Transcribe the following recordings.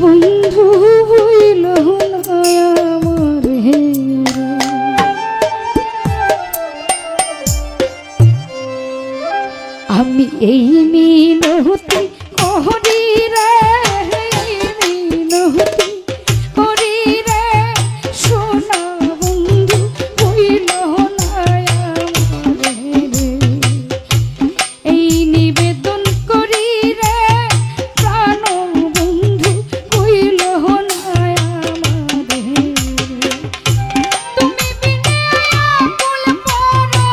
বন্ধু হইল না আমার হে আমি এই মিনতি করি রে মিনতি করি রে সোনা বন্ধু হইল না আমার রে এই নিবেদন করি রে প্রাণ বন্ধু হইল না আমার রে তুমি বিনে আকুল পরা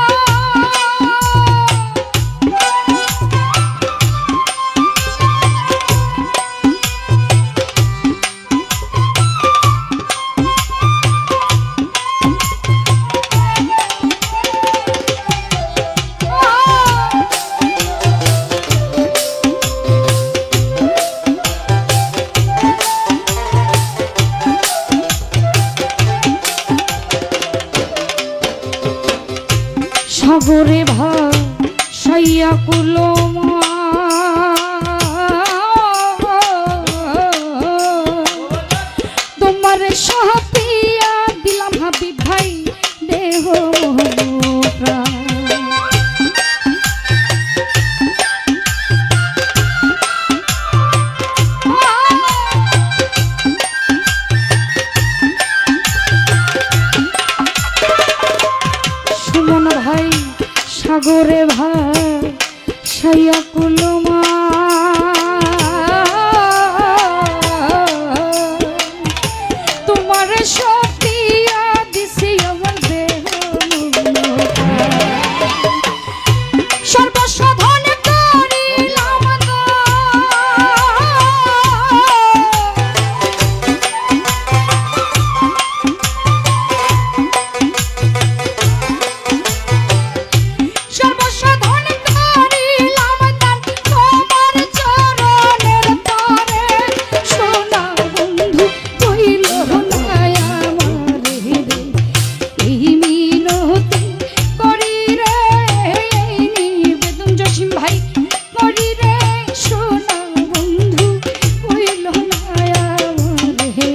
সাগরে ভাসাইয়া কুলমা তোমার সাথিয়া দিলাম হাবিব ভাই দেহ প্রাণ সুমন ভাই সাগরে ভাসাইয়া কুলমা তোমার সতিয়া দিছি আমার দেহ সর্বসাধন করিলাম সর্বসাধন করিলাম দান তোমার চরণের তরে সোনা বন্ধু হইল না আমার রে এই মিনতি করি রে এই নিবেদন জসিম ভাই করি রে সোনা বন্ধু হইল না আমার রে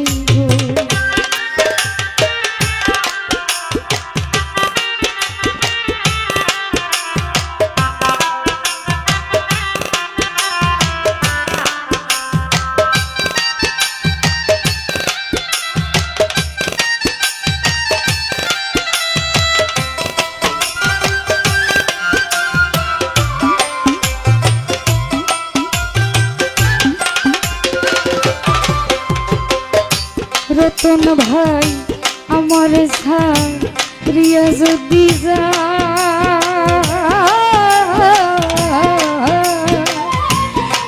রতন ভাই আমার ছাড়িয়া যদি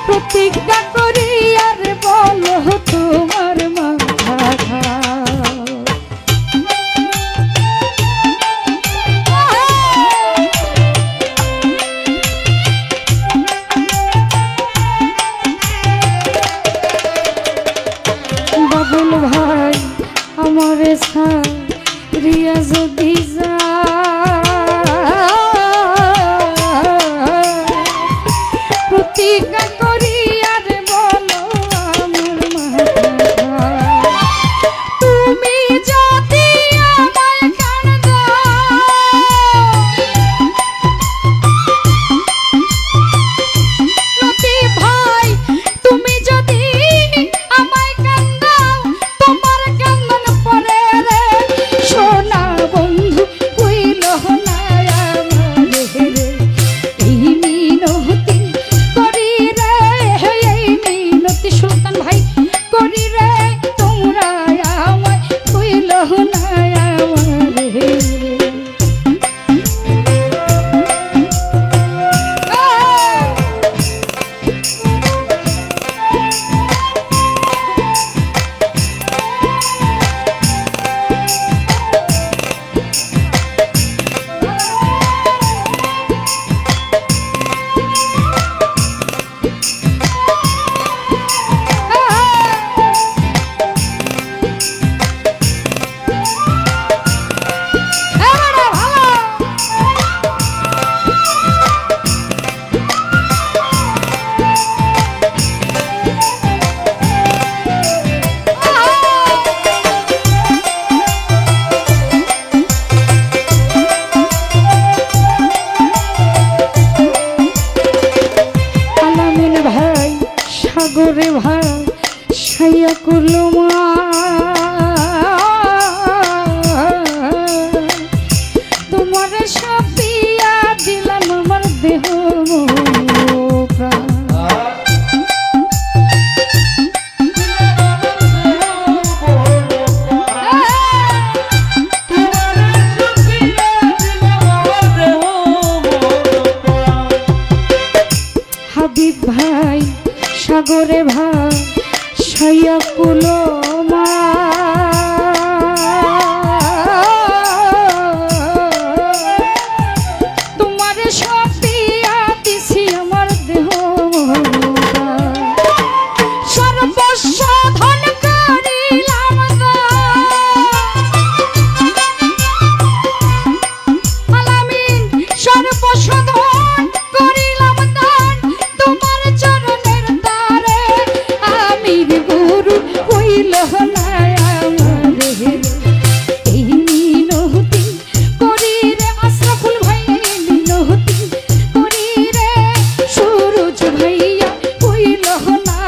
প্রতিজ্ঞা করি আর বলো তোমার মাথা বাবুল ভাই আমার ছাড়িয়া যদি প্রতিজ্ঞা করি আর ছাইয়া করলো মা তোমার সাপিয়া দিলাম আমার দেহ প্রাণ। হাবিব ভাই সাগরে ভাই ছাইয়া কুলো মা তোমার সাপিয়া দিছি আমার দেহ সর্বস্ব ধন করিলাম আলামিন সর্বস্ব ধন করিলাম দান তোমার চরণের দ্বারে আমির গুরু হইল না আমারে এই মিনতি করি রে আশরাফুল ভাই মিনতি করি রে সুরজ ভাইয়া হইল না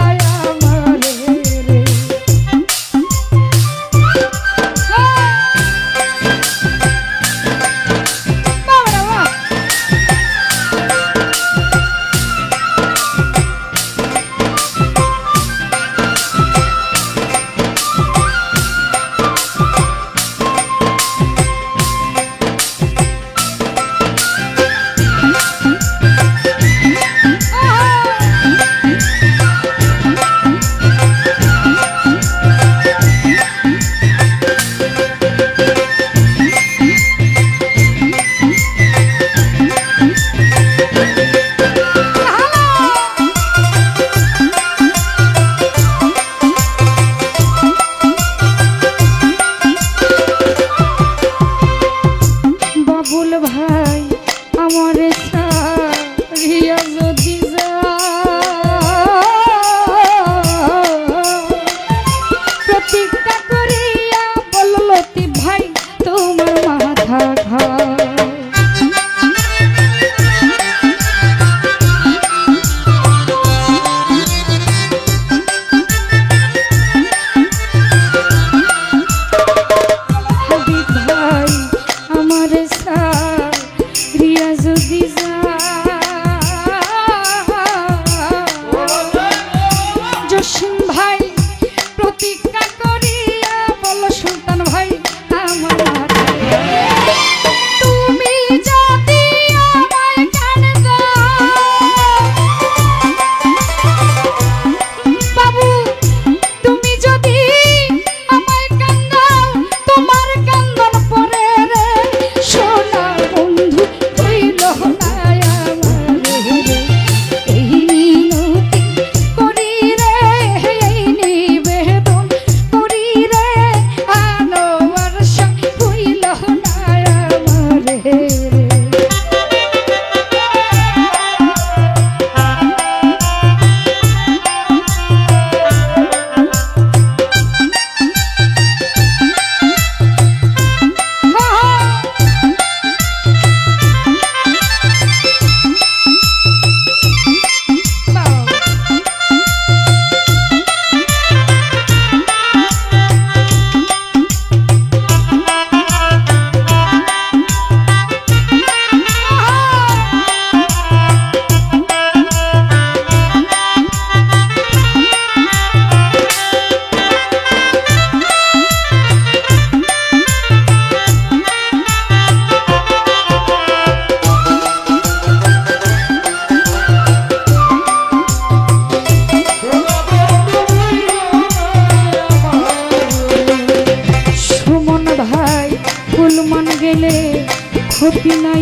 আমারে রে। বাবুল ভাই আমার সারিয়া যদি প্রতিজ্ঞা করিয়া বলল লতিফ ভাই তোমার মাথা ঘা হাবিব ভাই আমার সারিয়া যদি জসিম ভাই প্রতিজ্ঞা করিয়া বল সুলতান ভাই আমার তুমি যদি আমায় গান বাবু তুমি যদি আমায় কান্দাও তোমার কান্দন পরে রে সোনা বন্ধু হইল না আমারে এই মিনতি করি রে এই নিবেদন করি রে আনোয়ার শাহ হইল না আমারে রে। সুমন ভাই ফুলমান গেলে ক্ষতি নাই